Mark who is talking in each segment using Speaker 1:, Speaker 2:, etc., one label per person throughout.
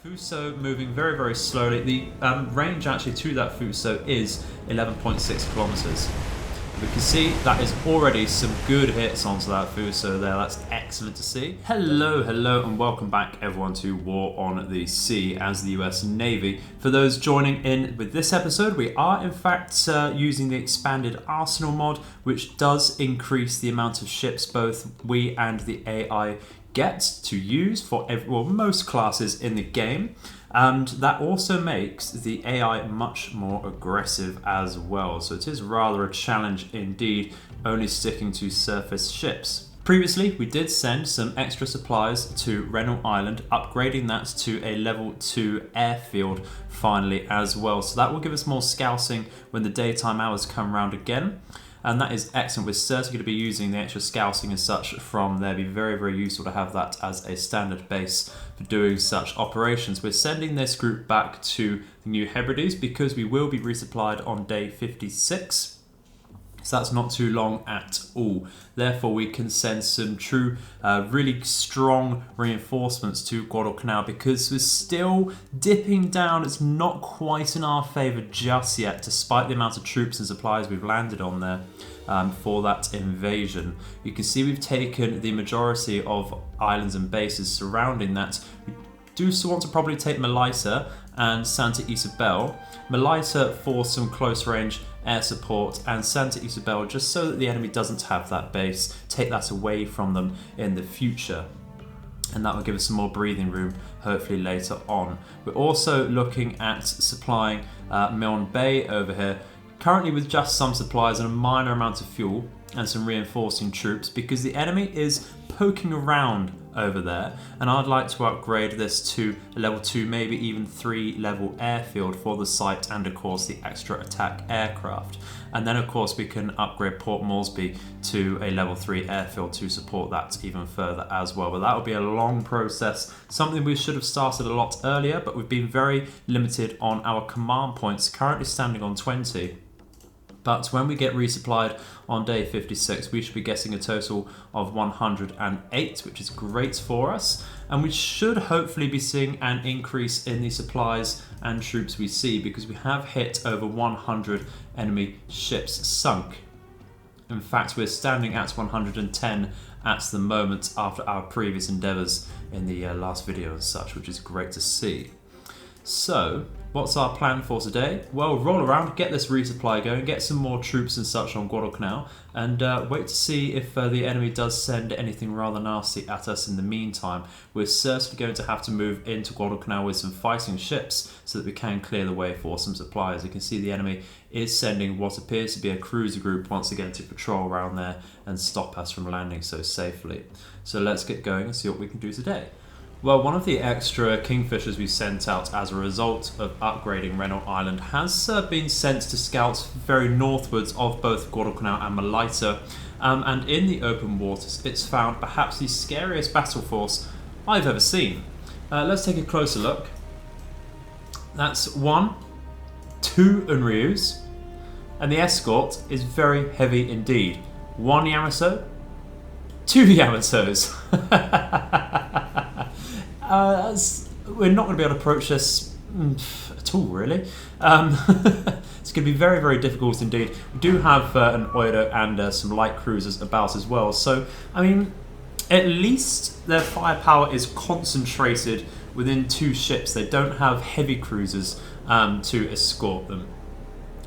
Speaker 1: Fuso moving very, very slowly. The range actually to that Fuso is 11.6 kilometers. We can see that is already some good hits onto that Fuso there. That's excellent to see. Hello, and welcome back everyone to War on the Sea as the US Navy. For those joining in with this episode, we are in fact using the expanded Arsenal mod, which does increase the amount of ships both we and the AI get to use for most classes in the game, and that also makes the AI much more aggressive as well. So it is rather a challenge indeed, only sticking to surface ships. Previously, we did send some extra supplies to Resupply Island, upgrading that to a level 2 airfield finally as well. So that will give us more scouting when the daytime hours come around again. And that is excellent. We're certainly going to be using the extra scouting and such from there. It'd be very, very useful to have that as a standard base for doing such operations. We're sending this group back to the New Hebrides because we will be resupplied on day 56. So that's not too long at all. Therefore, we can send some true, really strong reinforcements to Guadalcanal because we're still dipping down. It's not quite in our favour just yet, despite the amount of troops and supplies we've landed on there for that invasion. You can see we've taken the majority of islands and bases surrounding that. We do still want to probably take Melita and Santa Isabel. Melita for some close range air support, and Santa Isabel just so that the enemy doesn't have that base, take that away from them in the future. And that will give us some more breathing room, hopefully later on. We're also looking at supplying Milne Bay over here, currently with just some supplies and a minor amount of fuel and some reinforcing troops because the enemy is poking around over there, and I'd like to upgrade this to a level 2, maybe even 3 level airfield for the site, and of course the extra attack aircraft. And then of course we can upgrade Port Moresby to a level 3 airfield to support that even further as well. But that will be a long process, something we should have started a lot earlier, but we've been very limited on our command points, currently standing on 20. But when we get resupplied on day 56, we should be getting a total of 108, which is great for us. And we should hopefully be seeing an increase in the supplies and troops we see because we have hit over 100 enemy ships sunk. In fact, we're standing at 110 at the moment after our previous endeavours in the last video and such, which is great to see. So, what's our plan for today? Well, roll around, get this resupply going, get some more troops and such on Guadalcanal, and wait to see if the enemy does send anything rather nasty at us in the meantime. We're certainly going to have to move into Guadalcanal with some fighting ships so that we can clear the way for some supplies. You can see the enemy is sending what appears to be a cruiser group once again to patrol around there and stop us from landing so safely. So let's get going and see what we can do today. Well, one of the extra Kingfishers we sent out as a result of upgrading Resupply Island has been sent to scout very northwards of both Guadalcanal and Melita, and in the open waters it's found perhaps the scariest battle force I've ever seen. Let's take a closer look. That's 1, 2 Unryus, and the escort is very heavy indeed. 1 Yamato, 2 Yamatos. We're not going to be able to approach this at all, really. It's going to be very, very difficult indeed. We do have an Oido and some light cruisers about as well. So, I mean, at least their firepower is concentrated within 2 ships. They don't have heavy cruisers to escort them.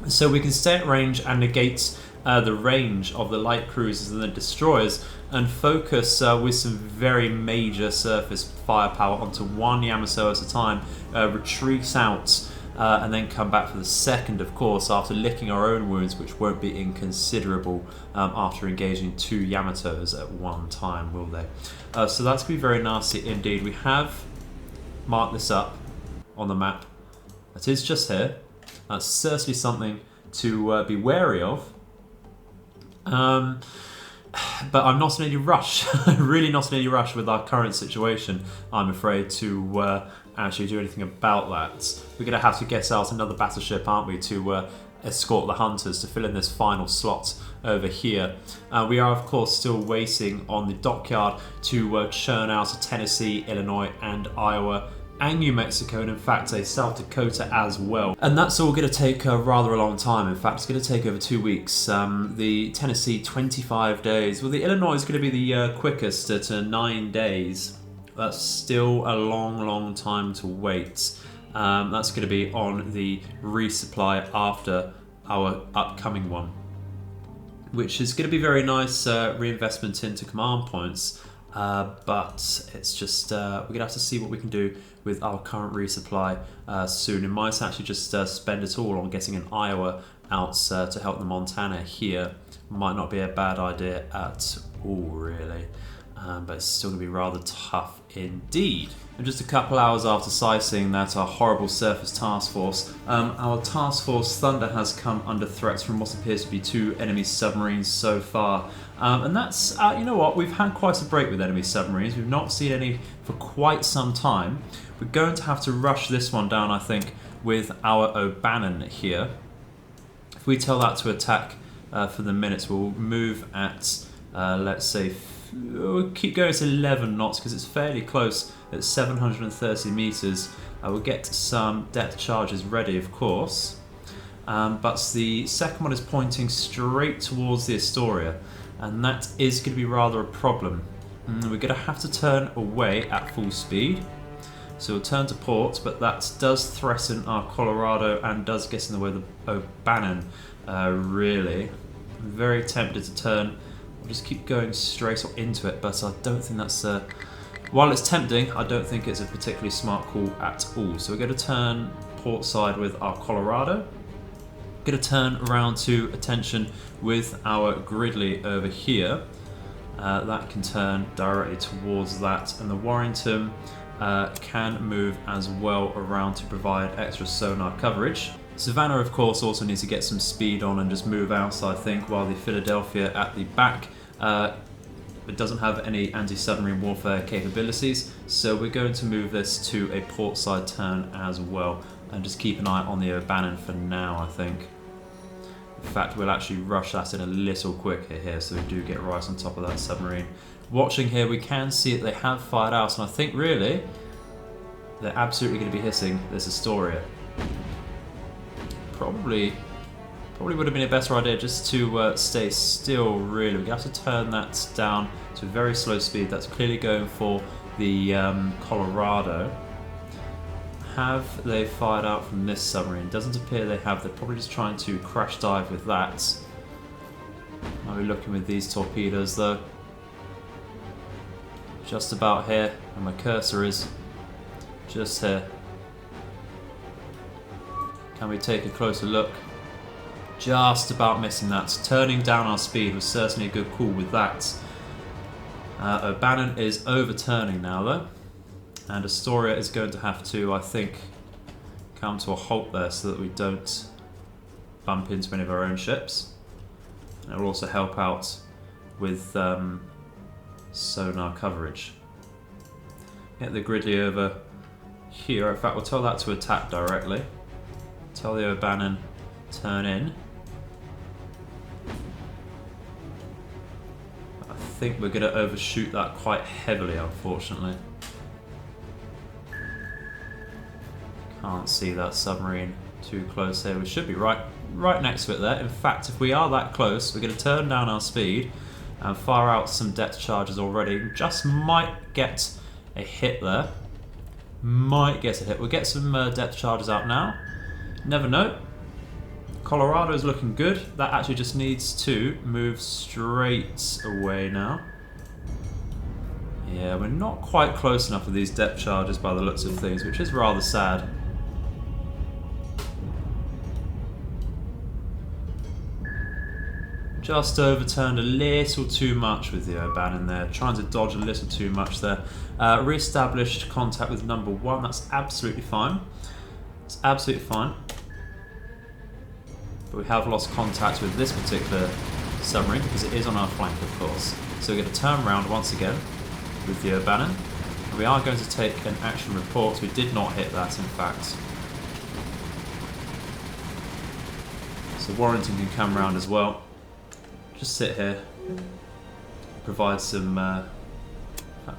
Speaker 1: So we can stay at range and negate the range of the light cruisers and the destroyers and focus with some very major surface firepower onto 1 Yamato at a time, retreat out and then come back for the second, of course, after licking our own wounds, which won't be inconsiderable after engaging 2 Yamatos at one time, will they? So that's going to be very nasty indeed. We have marked this up on the map. It is just here. That's certainly something to be wary of. But I'm not in any rush, really not in any rush with our current situation, I'm afraid, to actually do anything about that. We're going to have to get out another battleship, aren't we, to escort the hunters to fill in this final slot over here. We are, of course, still waiting on the dockyard to churn out Tennessee, Illinois and Iowa and New Mexico, and in fact a South Dakota as well. And that's all going to take rather a long time. In fact, it's going to take over 2 weeks. The Tennessee 25 days. Well, the Illinois is going to be the quickest at 9 days. That's still a long time to wait. That's going to be on the resupply after our upcoming one, which is going to be very nice reinvestment into command points. But it's just, we're going to have to see what we can do with our current resupply soon. It might actually just spend it all on getting an Iowa out to help the Montana here. Might not be a bad idea at all, really. But it's still going to be rather tough indeed. And just a couple hours after sighting that our horrible surface task force, our task force Thunder has come under threats from what appears to be 2 enemy submarines so far. And that's, you know what, we've had quite a break with enemy submarines. We've not seen any for quite some time. We're going to have to rush this one down, I think, with our O'Bannon here. If we tell that to attack for the minutes, we'll move at, let's say, we'll keep going to 11 knots because it's fairly close at 730 meters. We'll get some depth charges ready, of course. But the second one is pointing straight towards the Astoria, and that is going to be rather a problem. We're going to have to turn away at full speed. So we'll turn to port, but that does threaten our Colorado and does get in the way of the O'Bannon, really. I'm very tempted to turn. I'll just keep going straight into it, but I don't think that's while it's tempting, I don't think it's a particularly smart call at all. So we're going to turn port side with our Colorado. Going to turn around to attention with our Gridley over here. That can turn directly towards that, and the Warrington can move as well around to provide extra sonar coverage. Savannah, of course, also needs to get some speed on and just move out, I think, while the Philadelphia at the back it doesn't have any anti-submarine warfare capabilities, so we're going to move this to a port side turn as well, and just keep an eye on the O'Bannon for now, I think. In fact, we'll actually rush that in a little quicker here, so we do get right on top of that submarine. Watching here, we can see that they have fired out, and I think really they're absolutely going to be hitting this Astoria. Probably would have been a better idea just to stay still, really. We're going to have to turn that down to a very slow speed. That's clearly going for the Colorado. Have they fired out from this submarine? Doesn't appear they have. They're probably just trying to crash dive with that. Are we looking with these torpedoes though? Just about here, and my cursor is just here. Can we take a closer look? Just about missing that. Turning down our speed was certainly a good call with that. O'Bannon is overturning now though, and Astoria is going to have to, I think, come to a halt there so that we don't bump into any of our own ships. And it will also help out with sonar coverage. Get the Gridley over here. In fact, we'll tell that to attack directly. Tell the O'Bannon turn in. I think we're going to overshoot that quite heavily, unfortunately. Can't see that submarine too close here. We should be right next to it there. In fact, if we are that close, we're going to turn down our speed and fire out some depth charges already. Just might get a hit there. Might get a hit. We'll get some depth charges out now. Never know. Colorado is looking good. That actually just needs to move straight away now. Yeah, we're not quite close enough with these depth charges by the looks of things, which is rather sad. Just overturned a little too much with the O'Bannon there, trying to dodge a little too much there. Re-established contact with number 1, that's absolutely fine. It's absolutely fine. But we have lost contact with this particular submarine because it is on our flank, of course. So we're going to turn around once again with the O'Bannon. And we are going to take an action report. We did not hit that, in fact. So Warrington can come around as well. Just sit here. Provide some...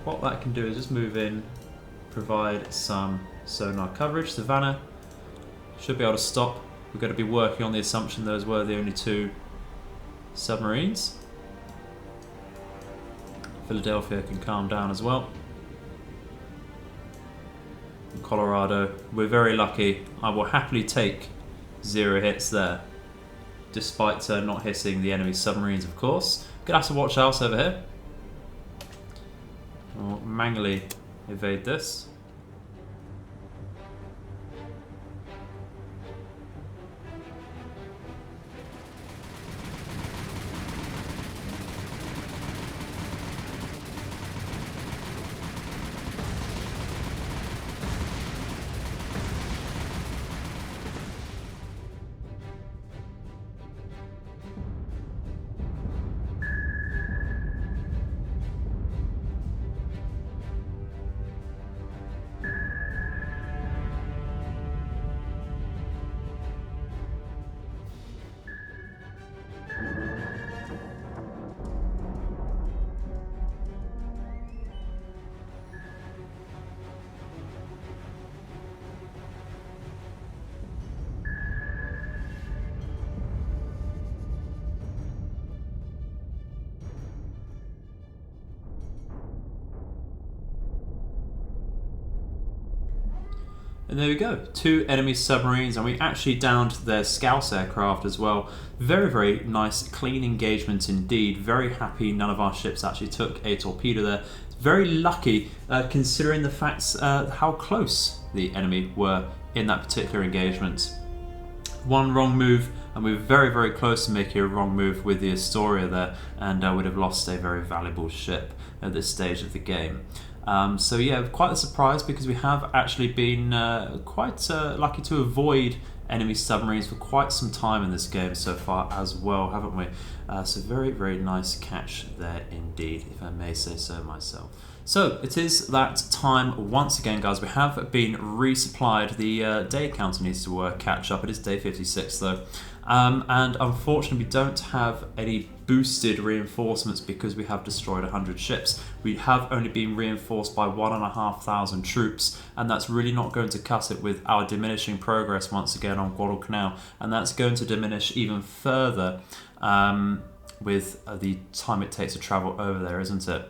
Speaker 1: what that can do is just move in, provide some sonar coverage. Savannah should be able to stop. We're going to be working on the assumption those were the only 2 submarines. Philadelphia can calm down as well. And Colorado, we're very lucky. I will happily take 0 hits there, despite not hitting the enemy submarines, of course. Gonna have to watch out over here. We'll manually evade this. And there we go, 2 enemy submarines, and we actually downed their Scouse aircraft as well. Very, very nice, clean engagement indeed. Very happy none of our ships actually took a torpedo there. Very lucky considering the facts how close the enemy were in that particular engagement. One wrong move, and we were very, very close to making a wrong move with the Astoria there, and would have lost a very valuable ship at this stage of the game. So yeah, quite a surprise because we have actually been quite lucky to avoid enemy submarines for quite some time in this game so far as well, haven't we? So very, very nice catch there indeed, if I may say so myself. So it is that time once again, guys. We have been resupplied. The day counter needs to catch up. It is day 56 though. And unfortunately we don't have any boosted reinforcements because we have destroyed 100 ships. We have only been reinforced by 1,500 troops, and that's really not going to cut it with our diminishing progress once again on Guadalcanal, and that's going to diminish even further with the time it takes to travel over there, isn't it?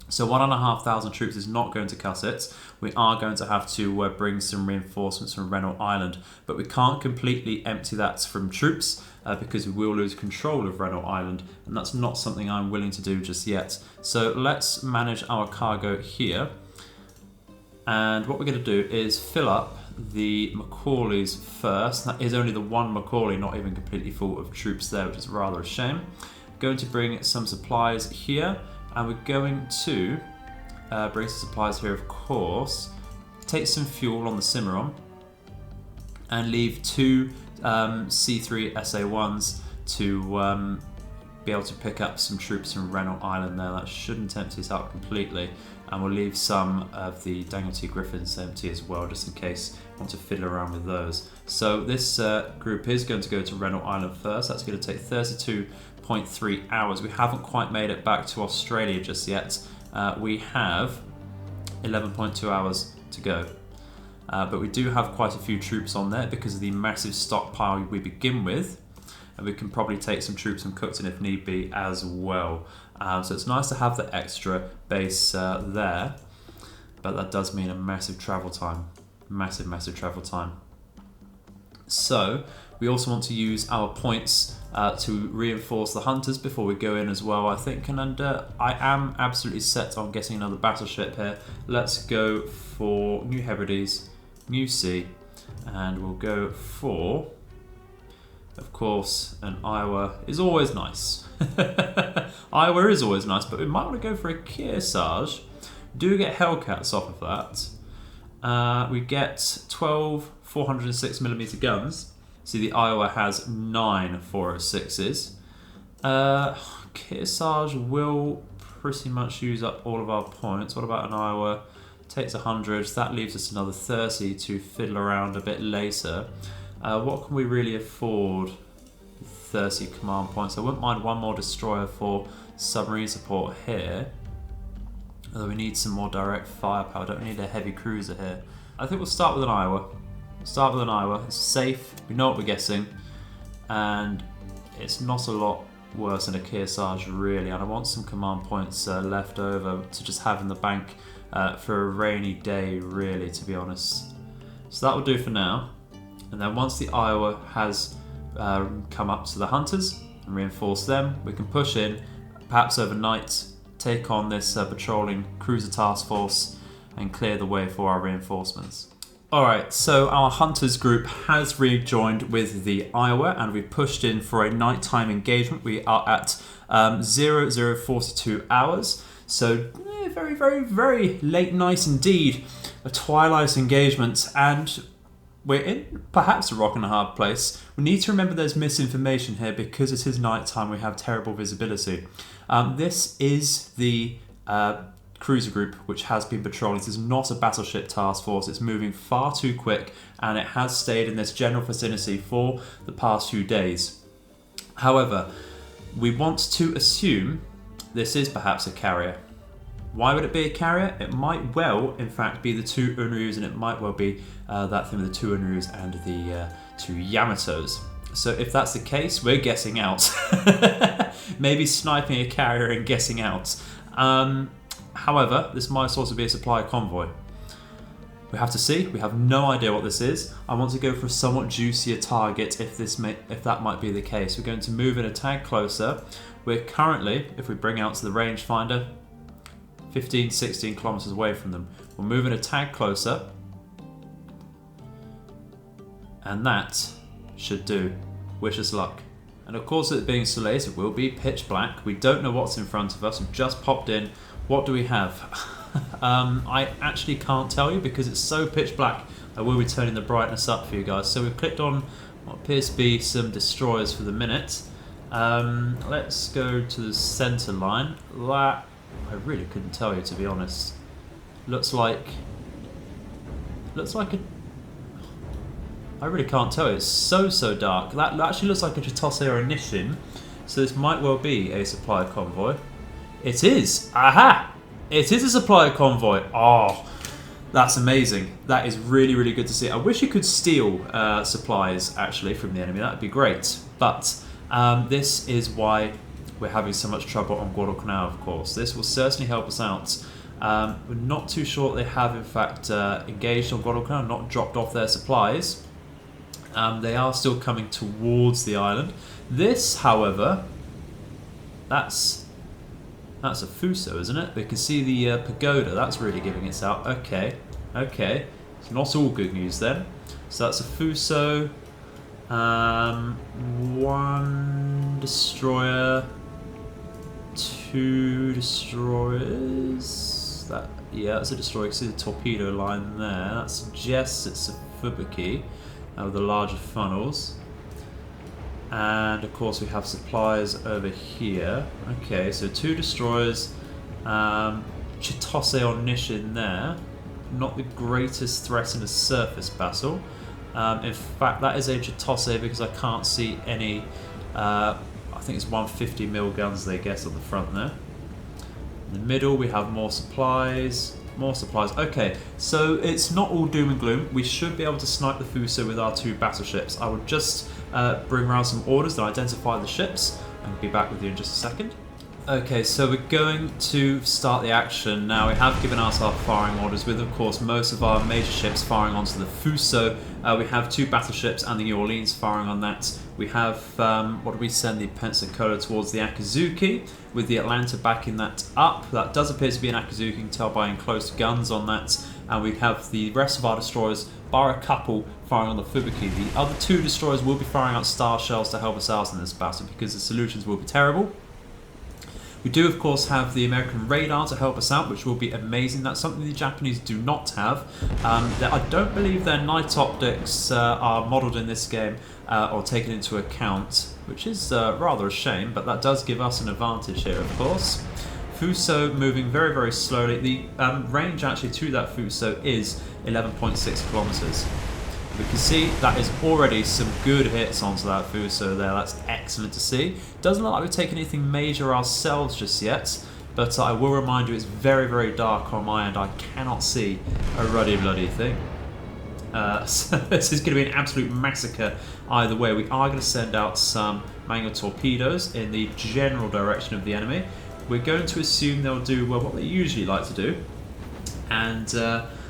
Speaker 1: So 1,500 troops is not going to cut it. We are going to have to bring some reinforcements from Renault Island, but we can't completely empty that from troops because we will lose control of Renault Island, and that's not something I'm willing to do just yet. So let's manage our cargo here. And what we're going to do is fill up the Macaulay's first. That is only the one Macaulay, not even completely full of troops there, which is rather a shame. Going to bring some supplies here. And we're going to bring some supplies here, of course, take some fuel on the Cimarron, and leave 2 C3 SA1s to be able to pick up some troops from Renault Island there. That shouldn't empty us out completely. And we'll leave some of the Dangote Griffins empty as well, just in case you want to fiddle around with those. So this group is going to go to Renault Island first. That's going to take 32.3 hours. We haven't quite made it back to Australia just yet. We have 11.2 hours to go. But we do have quite a few troops on there because of the massive stockpile we begin with. And we can probably take some troops from Cookton if need be as well. So it's nice to have the extra base there. But that does mean a massive travel time. Massive, massive travel time. So we also want to use our points to reinforce the hunters before we go in as well, I think. And I am absolutely set on getting another battleship here. Let's go for New Hebrides, New Sea, and we'll go for, of course, an Iowa is always nice. Iowa is always nice, but we might want to go for a Kearsarge. Do get Hellcats off of that. We get 12 406mm guns. See, the Iowa has 9 406s. Kearsarge will pretty much use up all of our points. What about an Iowa? Takes 100. That leaves us another 30 to fiddle around a bit later. What can we really afford? 30 command points. I wouldn't mind one more destroyer for submarine support here. Although we need some more direct firepower. Don't need a heavy cruiser here. I think we'll start with an Iowa. Start with an Iowa. It's safe. We know what we're guessing, and it's not a lot worse than a Kearsarge really. And I want some command points left over to just have in the bank for a rainy day, really, to be honest. So that will do for now. And then once the Iowa has come up to the hunters and reinforce them, we can push in, perhaps overnight, take on this patrolling cruiser task force and clear the way for our reinforcements. Alright, so our hunters group has rejoined with the Iowa and we've pushed in for a nighttime engagement. We are at 0042 hours, so very, very, very late night indeed. A twilight engagement, and we're in perhaps a rock and a hard place. We need to remember there's misinformation here because it is nighttime. We have terrible visibility. This is the cruiser group which has been patrolling. This is not a battleship task force. It's moving far too quick and it has stayed in this general vicinity for the past few days. However, we want to assume this is perhaps a carrier. Why would it be a carrier? It might well, in fact, be the two Unryus, and it might well be that thing with the two Unryus and the two Yamatos. So if that's the case, we're guessing out. Maybe sniping a carrier and guessing out. However, this might also be a supply convoy. We have to see. We have no idea what this is. I want to go for a somewhat juicier target if that might be the case. We're going to move in a tad closer. We're currently, if we bring out to the rangefinder, 15, 16 kilometers away from them. We're moving a tad closer. And that should do. Wish us luck. And of course, it being so late, it will be pitch black. We don't know what's in front of us. We've just popped in. What do we have? I actually can't tell you because it's so pitch black. I will be turning the brightness up for you guys. So we've clicked on what appears to be some destroyers for the minute. Let's go to the center line. That I really couldn't tell you, to be honest. Looks like a... I really can't tell you. It's so dark. That actually looks like a Chitose or a Nishin. So this might well be a supply convoy. It is! Aha! It is a supply convoy. Oh, that's amazing. That is really, really good to see. I wish you could steal supplies, actually, from the enemy. That would be great. But this is why we're having so much trouble on Guadalcanal, of course. This will certainly help us out. We're not too sure they have, in fact, engaged on Guadalcanal, not dropped off their supplies. They are still coming towards the island. This, however, that's a Fuso, isn't it? We can see the pagoda. That's really giving us out. Okay. It's not all good news then. So that's a Fuso. One destroyer. Two destroyers. That's a destroyer. You can see the torpedo line there. That suggests it's a Fubuki with the larger funnels. And of course we have supplies over here. Okay, so two destroyers. Chitose or Nishin there. Not the greatest threat in a surface battle. In fact, that is a Chitose because I can't see any... I think it's 150mm guns they guess on the front there. In the middle we have more supplies. Okay, so it's not all doom and gloom. We should be able to snipe the Fuso with our two battleships. I will just bring around some orders that identify the ships and be back with you in just a second. Okay, so we're going to start the action now. We have given us our firing orders with, of course, most of our major ships firing onto the Fuso. We have two battleships and the New Orleans firing on that. We have, what do we send the Pensacola towards the Akazuki, with the Atlanta backing that up. That does appear to be an Akazuki, you can tell by enclosed guns on that. And we have the rest of our destroyers, bar a couple, firing on the Fubuki. The other two destroyers will be firing out star shells to help us out in this battle because the solutions will be terrible. We do, of course, have the American radar to help us out, which will be amazing. That's something the Japanese do not have. I don't believe their night optics are modelled in this game or taken into account, which is rather a shame, but that does give us an advantage here, of course. Fuso moving very, very slowly. The range actually to that Fuso is 11.6 kilometers. We can see that is already some good hits onto that Fuso there. That's excellent to see. Doesn't look like we've taken anything major ourselves just yet, but I will remind you it's very, very dark on my end. I cannot see a ruddy bloody thing. So this is going to be an absolute massacre either way. We are going to send out some manual torpedoes in the general direction of the enemy. We're going to assume they'll do well what they usually like to do, and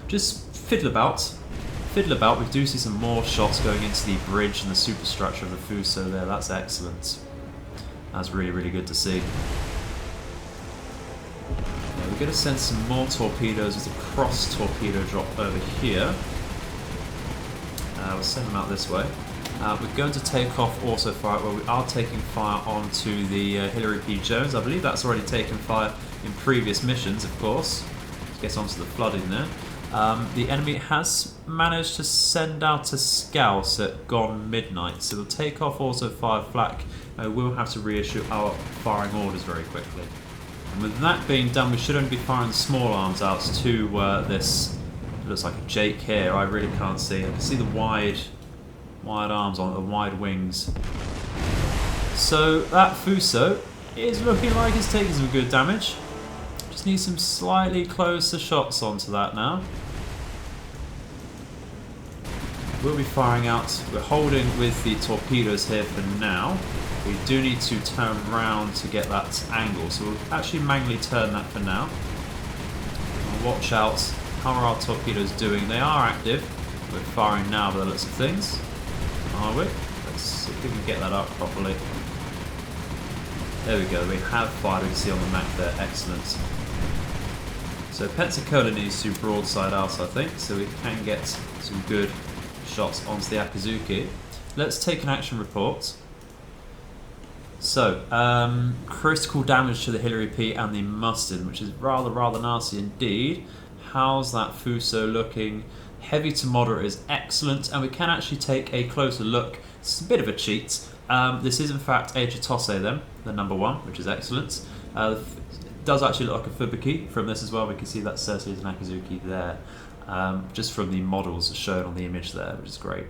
Speaker 1: just fiddle about. Fiddle about. We do see some more shots going into the bridge and the superstructure of the Fuso there. That's excellent. That's really, really good to see. Yeah, we're going to send some more torpedoes as a cross torpedo drop over here. We'll send them out this way. We're going to take off also fire. Well, we are taking fire onto the Hillary P. Jones. I believe that's already taken fire in previous missions, of course. Let's get onto the flooding there. The enemy has managed to send out a scout at gone midnight, so we'll take off also fire flak. We'll have to reissue our firing orders very quickly. And with that being done, we should only be firing the small arms out to this. It looks like a Jake here. I really can't see. I can see the wide arms on it, the wide wings. So that Fuso is looking like it's taking some good damage. Just need some slightly closer shots onto that now. We'll be firing out. We're holding with the torpedoes here for now. We do need to turn around to get that angle, so we'll actually manually turn that for now. Watch out. How are our torpedoes doing? They are active. We're firing now by the looks of things. Are we? Let's see if we can get that up properly. There we go. We have fired. We can see on the map there. Excellent. So Pensacola needs to broadside out, I think, so we can get some good shots onto the Akazuki. Let's take an action report. So, critical damage to the Hillary P and the Mustard, which is rather nasty indeed. How's that Fuso looking? Heavy to moderate is excellent, and we can actually take a closer look. It's a bit of a cheat. This is in fact a Chitose then, the number 1, which is excellent. It does actually look like a Fubuki from this as well. We can see that certainly is an Akazuki there, just from the models shown on the image there, which is great.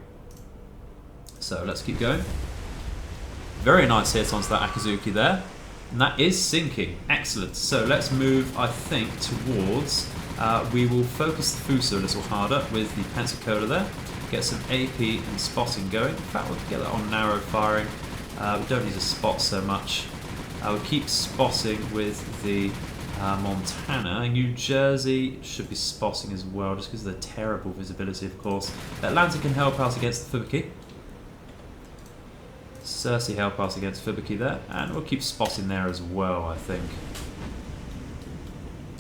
Speaker 1: So let's keep going. Very nice hit onto that Akazuki there, and that is sinking. Excellent. So let's move, I think, towards. We will focus the Fuso a little harder with the Pensacola there. Get some AP and spotting going. In fact, we'll get that on narrow firing. We don't need to spot so much. We'll keep spotting with the Montana. New Jersey should be spotting as well, just because of the terrible visibility, of course. Atlanta can help out against the Fubuki. Cersei help us against Fubuki there, and we'll keep spotting there as well, I think.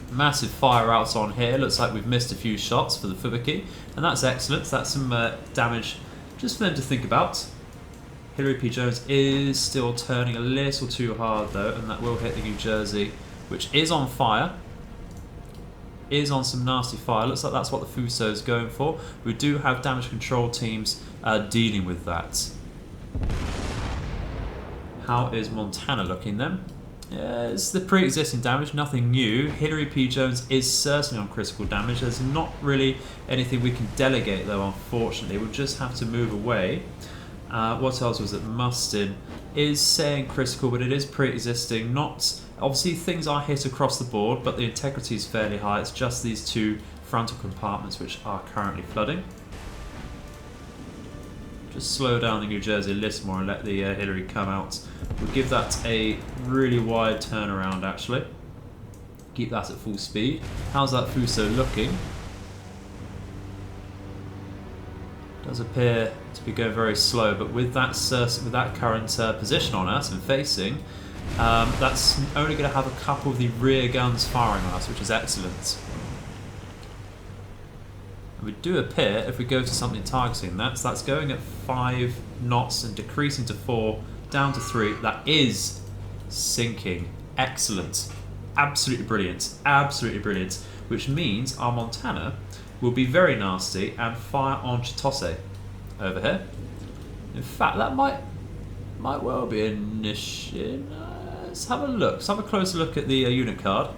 Speaker 1: Massive fire outs on here. Looks like we've missed a few shots for the Fubuki, and that's excellent. That's some damage just for them to think about. Hillary P. Jones is still turning a little too hard though, and that will hit the New Jersey, which is on fire. Is on some nasty fire. Looks like that's what the Fuso is going for. We do have damage control teams dealing with that. How is Montana looking then? It's the pre-existing damage, nothing new. Hillary P. Jones is certainly on critical damage. There's not really anything we can delegate though, unfortunately. We'll just have to move away. What else was it? Mustin is saying critical, but it is pre-existing. Not obviously things are hit across the board, but the integrity is fairly high. It's just these two frontal compartments which are currently flooding. Just slow down the New Jersey a little more and let the Hillary come out. We'll give that a really wide turnaround actually. Keep that at full speed. How's that Fuso looking? Does appear to be going very slow, but with that current position on us and facing, that's only going to have a couple of the rear guns firing on us, which is excellent. We do appear, if we go to something targeting that's going at 5 knots and decreasing to 4, down to 3. That is sinking. Excellent. Absolutely brilliant. Absolutely brilliant. Which means our Montana will be very nasty and fire on Chitose over here. In fact, that might well be a Nishin. Let's have a look. Let's have a closer look at the unit card.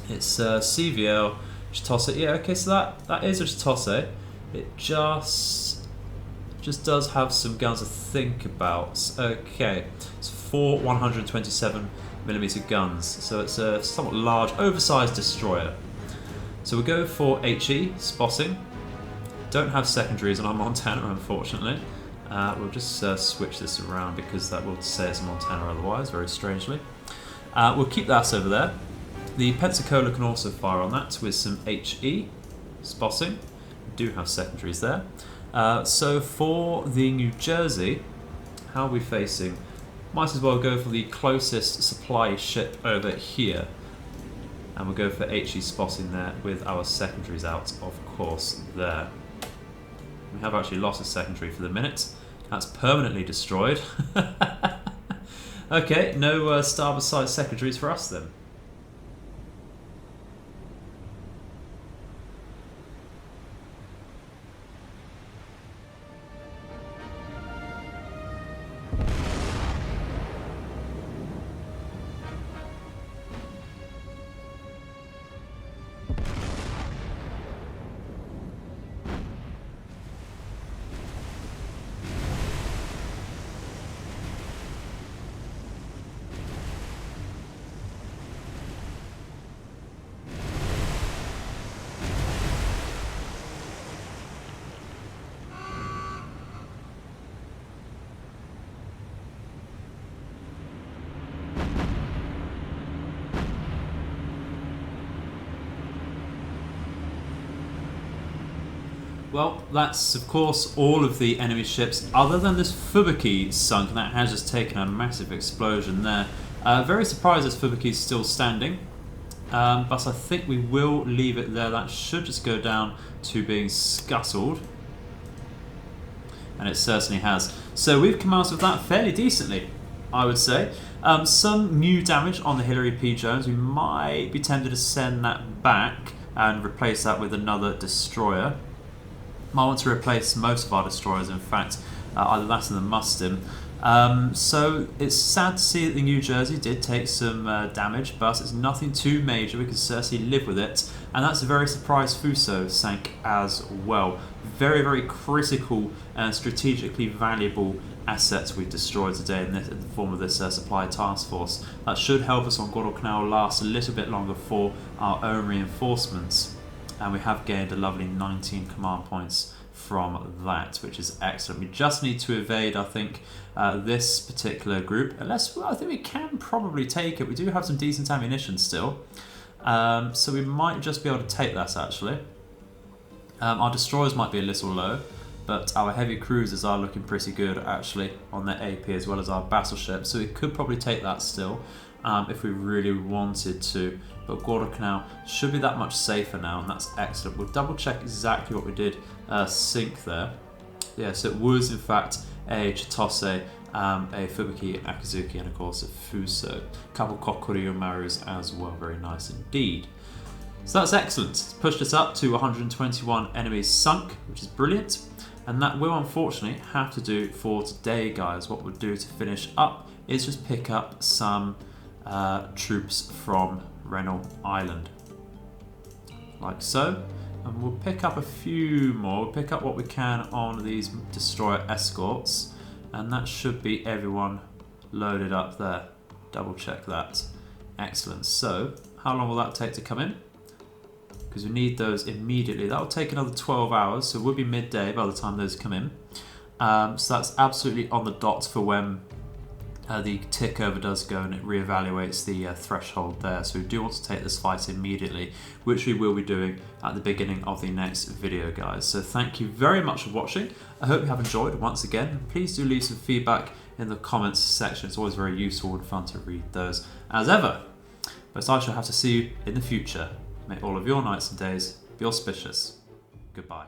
Speaker 1: It's CVL. Chitose, yeah, okay, so that is a Chitose. It just does have some guns to think about. Okay, it's 4 127mm guns, so it's a somewhat large, oversized destroyer. So we'll go for HE, spotting. don't have secondaries on our Montana, unfortunately. We'll just switch this around because that will say it's a Montana otherwise, very strangely. We'll keep that over there. The Pensacola can also fire on that with some HE spotting. We do have secondaries there. So for the New Jersey, how are we facing? Might as well go for the closest supply ship over here. And we'll go for HE spotting there with our secondaries out, of course, there. We have actually lost a secondary for the minute. That's permanently destroyed. Okay, no starboard side secondaries for us then. Well, that's of course all of the enemy ships, other than this Fubuki sunk, and that has just taken a massive explosion there. Very surprised this Fubuki is still standing, but I think we will leave it there. That should just go down to being scuttled, and it certainly has. So we've come out of that fairly decently, I would say. Some new damage on the Hillary P. Jones. We might be tempted to send that back and replace that with another destroyer. Might want to replace most of our destroyers, in fact, either that or the Mustin. So it's sad to see that the New Jersey did take some damage, but it's nothing too major. We can certainly live with it. And that's a very surprised Fuso sank as well. Very, very critical and strategically valuable assets we've destroyed today in the form of this supply task force. That should help us on Guadalcanal last a little bit longer for our own reinforcements. And we have gained a lovely 19 command points from that, which is excellent. We just need to evade, I think, this particular group. Unless, well, I think we can probably take it. We do have some decent ammunition still. So we might just be able to take that, actually. Our destroyers might be a little low, but our heavy cruisers are looking pretty good, actually, on their AP as well as our battleship. So we could probably take that still, if we really wanted to. But Guadalcanal should be that much safer now, and that's excellent. We'll double check exactly what we did sink there. Yeah, so it was in fact a Chitose, a Fubuki, Akazuki, and of course a Fuso. A couple Kokuryu Marus as well, very nice indeed. So that's excellent. It's pushed us up to 121 enemies sunk, which is brilliant. And that will unfortunately have to do for today, guys. What we'll do to finish up is just pick up some troops from Rennell Island, like so, and we'll pick up a few more. We'll pick up what we can on these destroyer escorts, and that should be everyone loaded up there. Double check that. Excellent. So how long will that take to come in? Because we need those immediately. That will take another 12 hours, so it will be midday by the time those come in. So that's absolutely on the dot for when the tick over does go, and it reevaluates the threshold there. So we do want to take this fight immediately, which we will be doing at the beginning of the next video, guys. So thank you very much for watching. I hope you have enjoyed once again. Please do leave some feedback in the comments section. It's always very useful and fun to read those as ever. But I shall have to see you in the future. May all of your nights and days be auspicious. Goodbye.